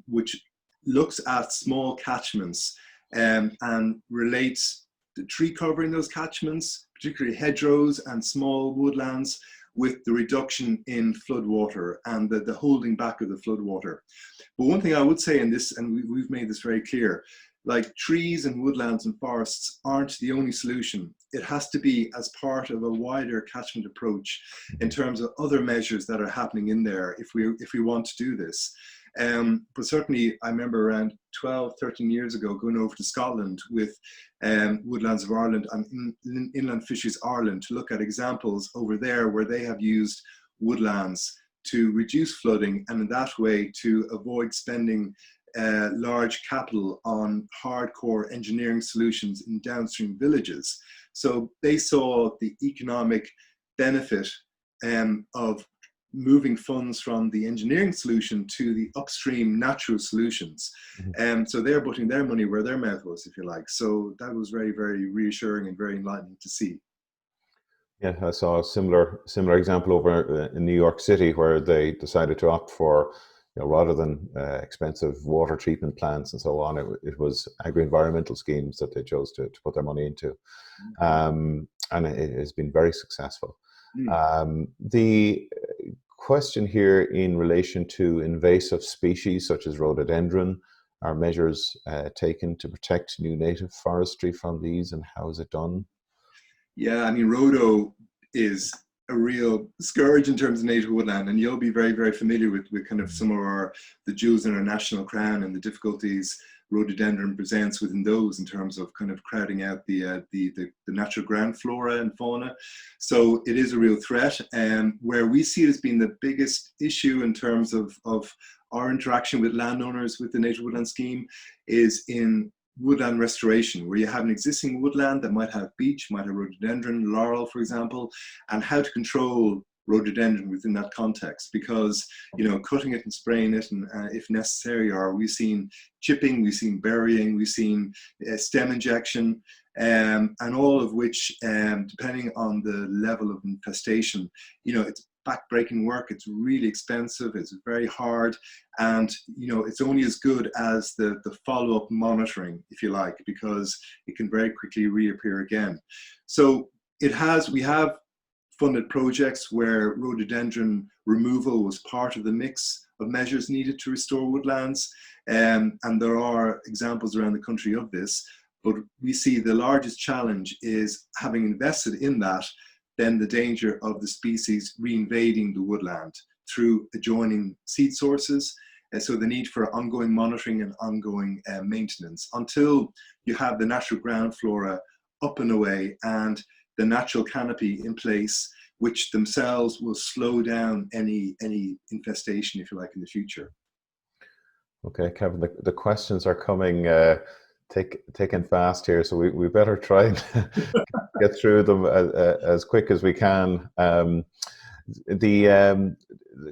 which looks at small catchments and relates the tree cover in those catchments, particularly hedgerows and small woodlands, with the reduction in floodwater and the holding back of the floodwater. But one thing I would say in this, and we've made this very clear, like trees and woodlands and forests aren't the only solution. It has to be as part of a wider catchment approach in terms of other measures that are happening in there if we want to do this. But certainly I remember around 12, 13 years ago going over to Scotland with Woodlands of Ireland and Inland Fisheries Ireland to look at examples over there where they have used woodlands to reduce flooding, and in that way to avoid spending large capital on hardcore engineering solutions in downstream villages. So they saw the economic benefit of moving funds from the engineering solution to the upstream natural solutions. So they're putting their money where their mouth was, if you like. So that was very, very reassuring and very enlightening to see. Yeah, I saw a similar example over in New York City, where they decided to opt for, rather than expensive water treatment plants and so on, it was agri-environmental schemes that they chose to put their money into. And it has been very successful. The question here in relation to invasive species such as rhododendron, are measures taken to protect new native forestry from these, and how is it done? Yeah, I mean, rhodo is a real scourge in terms of native woodland, and you'll be very, very familiar with kind of some of the jewels in our national crown and the difficulties rhododendron presents within those in terms of kind of crowding out the natural ground flora and fauna. So it is a real threat, and where we see it as being the biggest issue in terms of our interaction with landowners with the native woodland scheme is in woodland restoration, where you have an existing woodland that might have beech, might have rhododendron, laurel, for example, and how to control rhododendron within that context, because cutting it and spraying it, and if necessary, or we've seen chipping, we've seen burying, we've seen stem injection, and all of which, depending on the level of infestation, it's back-breaking work. It's really expensive. It's very hard, and it's only as good as the follow-up monitoring, if you like, because it can very quickly reappear again. So we have funded projects where rhododendron removal was part of the mix of measures needed to restore woodlands, and there are examples around the country of this. But we see the largest challenge is, having invested in that, then the danger of the species reinvading the woodland through adjoining seed sources. And so the need for ongoing monitoring and ongoing maintenance until you have the natural ground flora up and away and the natural canopy in place, which themselves will slow down any infestation, if you like, in the future. Okay, Kevin, the questions are coming thick and fast here, so we better try and get through them as quick as we can. The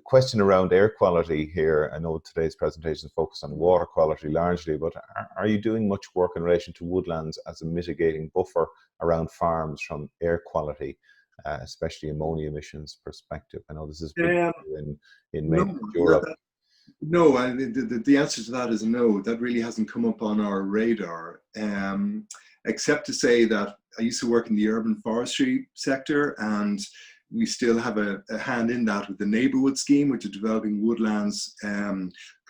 question around air quality here, I know today's presentation is focused on water quality largely, but are you doing much work in relation to woodlands as a mitigating buffer around farms from air quality, especially ammonia emissions perspective? I know this is big in mainland Europe. No, the answer to that is no. That really hasn't come up on our radar, except to say that I used to work in the urban forestry sector, and we still have a hand in that with the neighbourhood scheme, which is developing woodlands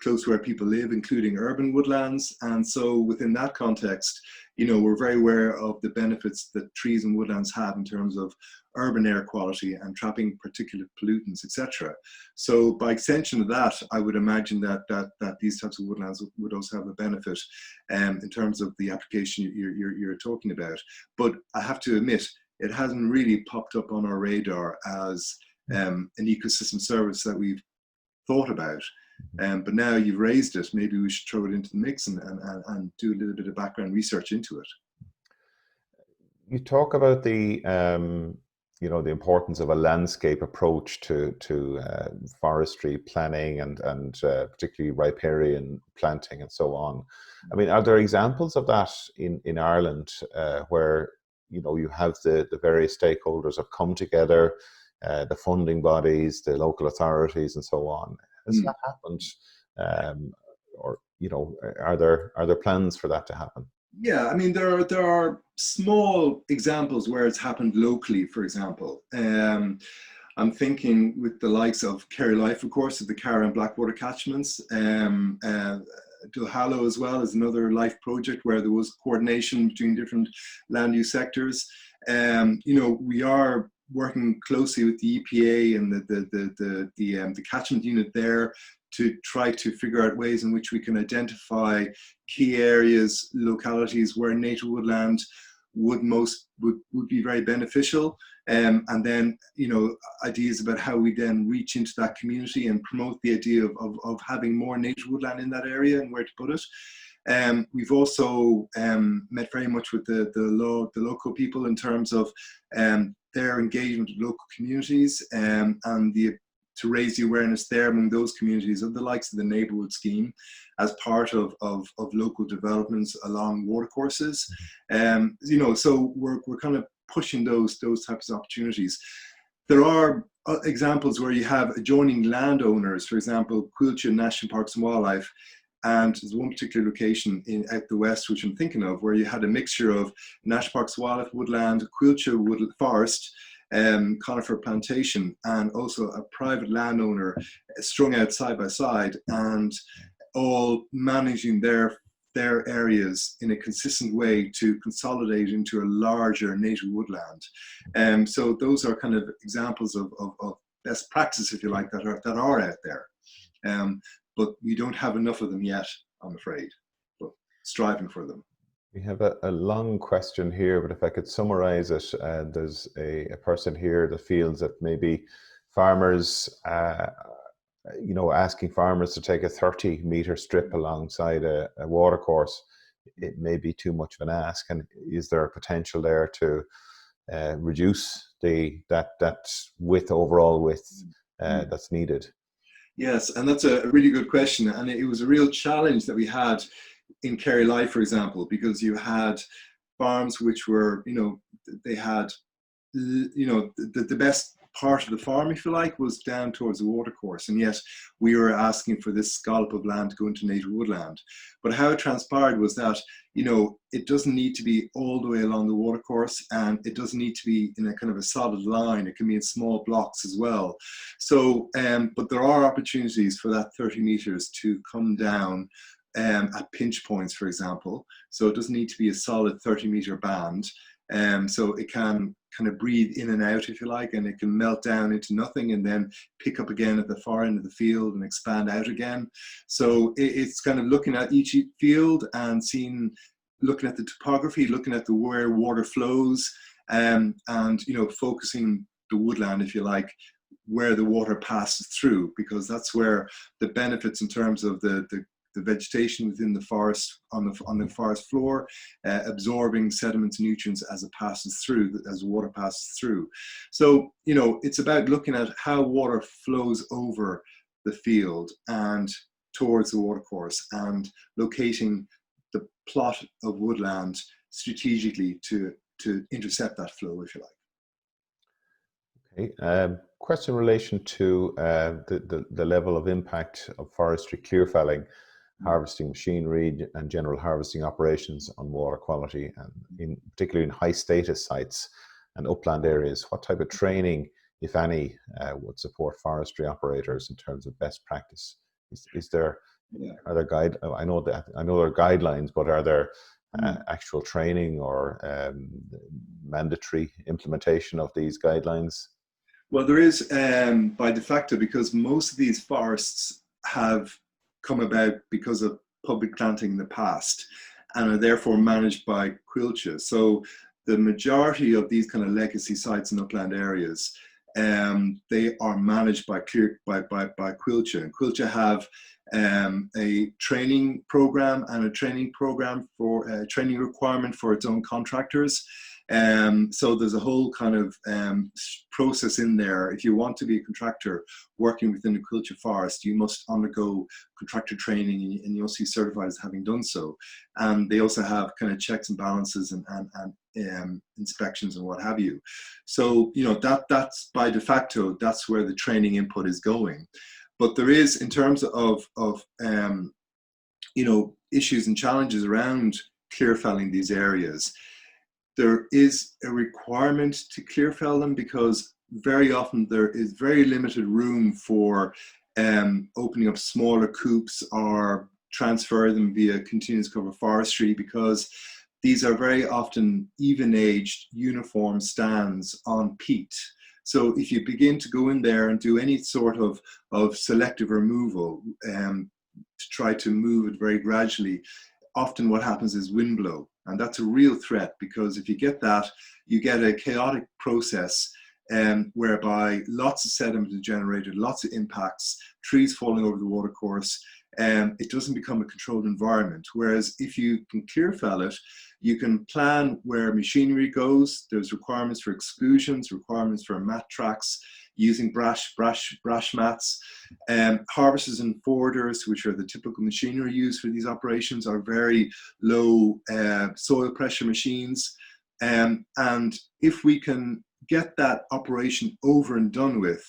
close to where people live, including urban woodlands. And so within that context, you know, we're very aware of the benefits that trees and woodlands have in terms of urban air quality and trapping particulate pollutants, etc. So by extension of that, I would imagine that these types of woodlands would also have a benefit in terms of the application you're talking about. But I have to admit, it hasn't really popped up on our radar as an ecosystem service that we've thought about. But now you've raised it, maybe we should throw it into the mix and do a little bit of background research into it. You talk about the you know, the importance of a landscape approach to forestry planning and particularly riparian planting and so on. I mean, are there examples of that in Ireland where, you know, you have the various stakeholders have come together, the funding bodies, the local authorities, and so on? Has that happened, or, you know, are there plans for that to happen? Yeah, I mean, there are small examples where it's happened locally. For example, I'm thinking with the likes of Kerry Life, of course, of the Carra and Blackwater catchments. Duhallow as well is another life project where there was coordination between different land use sectors. You know, we are working closely with the EPA and the catchment unit there to try to figure out ways in which we can identify key areas, localities where native woodland would be very beneficial. And then, you know, ideas about how we then reach into that community and promote the idea of having more native woodland in that area and where to put it. We've also met very much with the local people in terms of their engagement with local communities and to raise the awareness there among those communities of the likes of the neighbourhood scheme as part of local developments along watercourses. You know, so we're kind of pushing those types of opportunities. There are examples where you have adjoining landowners, for example, Cuilcha National Parks and Wildlife, and there's one particular location out the west, which I'm thinking of, where you had a mixture of National Parks and Wildlife woodland, Cuilcha woodland forest, conifer plantation, and also a private landowner strung out side by side, and all managing their areas in a consistent way to consolidate into a larger native woodland. So those are kind of examples of best practice, if you like, that are out there. But we don't have enough of them yet, I'm afraid, but striving for them. We have a long question here, but if I could summarize it, there's a person here that feels that maybe farmers, you know, asking farmers to take a 30-meter strip alongside a watercourse, it may be too much of an ask. And is there a potential there to reduce that width, overall width that's needed? Yes, and that's a really good question. And it was a real challenge that we had in Kerry Life, for example, because you had farms which were, you know, they had, you know, the best part of the farm, if you like, was down towards the watercourse, and yet we were asking for this scallop of land to go into native woodland. But how it transpired was that, you know, it doesn't need to be all the way along the watercourse, and it doesn't need to be in a kind of a solid line. It can be in small blocks as well. So, but there are opportunities for that 30 meters to come down at pinch points, for example. So it doesn't need to be a solid 30-meter band. So it can kind of breathe in and out, if you like, and it can melt down into nothing and then pick up again at the far end of the field and expand out again. So it's kind of looking at each field and looking at the topography, looking at where water flows, and, you know, focusing the woodland, if you like, where the water passes through, because that's where the benefits in terms of the vegetation within the forest, on the forest floor, absorbing sediments and nutrients as it passes through, as water passes through. So, you know, it's about looking at how water flows over the field and towards the watercourse, and locating the plot of woodland strategically to intercept that flow, if you like. Okay. question in relation to the level of impact of forestry clear felling, harvesting machinery and general harvesting operations on water quality, and particularly in high status sites and upland areas. What type of training, if any, would support forestry operators in terms of best practice? Is there, are there I know there are guidelines, but are there actual training or mandatory implementation of these guidelines? Well, there is by de facto, because most of these forests have come about because of public planting in the past and are therefore managed by Quilcha. So the majority of these kind of legacy sites in upland areas, they are managed by Quilcha. And Quilcha have a training program and a training program for training requirement for its own contractors. So there's a whole kind of process in there. If you want to be a contractor working within a Quilcha forest, you must undergo contractor training, and you must be certified as having done so. And they also have kind of checks and balances and inspections and what have you. So, you know, that's by de facto, that's where the training input is going. But there is, in terms of you know, issues and challenges around clear felling these areas, there is a requirement to clear fell them, because very often there is very limited room for opening up smaller coops or transfer them via continuous cover forestry, because these are very often even-aged uniform stands on peat. So if you begin to go in there and do any sort of selective removal to try to move it very gradually, often what happens is wind blow. And that's a real threat, because if you get that, you get a chaotic process whereby lots of sediment is generated, lots of impacts, trees falling over the watercourse, it doesn't become a controlled environment. Whereas if you can clear fell it, you can plan where machinery goes. There's requirements for exclusions, requirements for mat tracks, using brash mats. Harvesters and forwarders, which are the typical machinery used for these operations, are very low soil pressure machines. And if we can get that operation over and done with,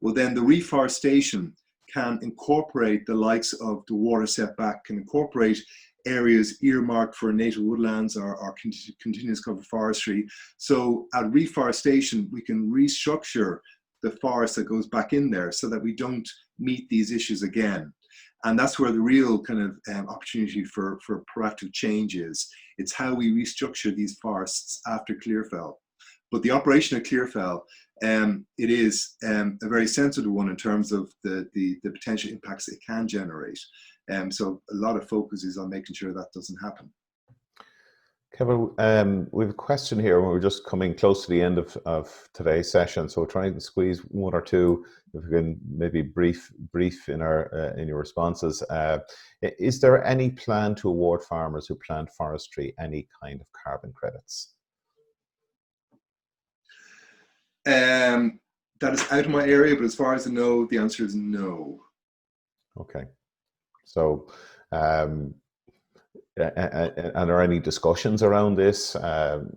well, then the reforestation can incorporate the likes of the water setback, can incorporate areas earmarked for native woodlands or continuous cover forestry. So at reforestation, we can restructure the forest that goes back in there so that we don't meet these issues again. And that's where the real kind of opportunity for proactive change is. It's how we restructure these forests after clear fell. But the operation of clear fell, it is a very sensitive one in terms of the potential impacts it can generate. So a lot of focus is on making sure that doesn't happen. Kevin, we have a question here. We're just coming close to the end of today's session, so we're trying to squeeze one or two, if we can maybe brief in your responses. Is there any plan to award farmers who plant forestry any kind of carbon credits? That is out of my area, but as far as I know, the answer is no. Okay. So, and are there any discussions around this? And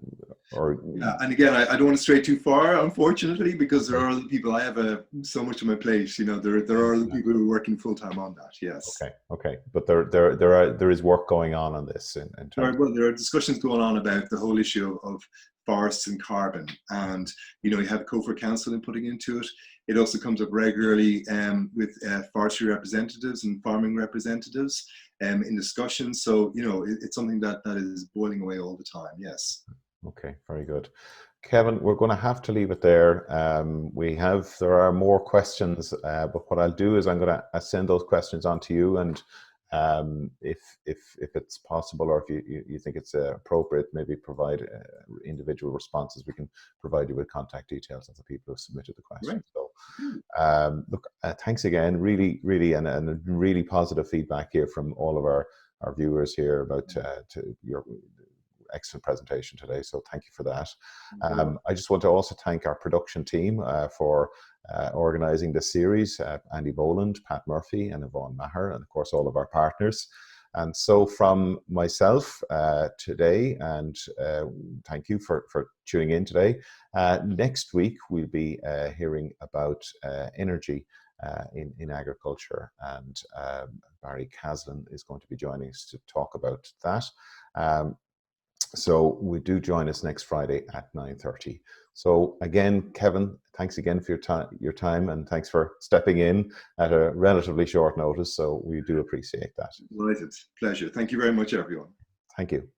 again, I don't want to stray too far, unfortunately, because there are other people. I have so much on my plate. You know, there are other people who are working full time on that. Yes. Okay. But there is work going on this. Well, there are discussions going on about the whole issue of forests and carbon, and you know, you have COFOR Council inputting into it. It also comes up regularly with forestry representatives and farming representatives in discussions. So you know, it's something that is boiling away all the time. Yes. Okay, very good. Kevin, we're going to have to leave it there. There are more questions, but what I'll do is I'm going to send those questions on to you, and if it's possible, or if you think it's appropriate, maybe provide individual responses. We can provide you with contact details of the people who submitted the question. Right. So, look, thanks again. Really, and really positive feedback here from all of our viewers here about to your excellent presentation today, so thank you for that. I just want to also thank our production team for organising this series, Andy Boland, Pat Murphy and Yvonne Maher, and of course all of our partners. And so from myself today, and thank you for tuning in today. Next week, we'll be hearing about energy in agriculture, and Barry Caslin is going to be joining us to talk about that. So we do join us next Friday at 9:30. So again, Kevin, thanks again for your time, and thanks for stepping in at a relatively short notice. So we do appreciate that. Right, it's a pleasure. Thank you very much, everyone. Thank you.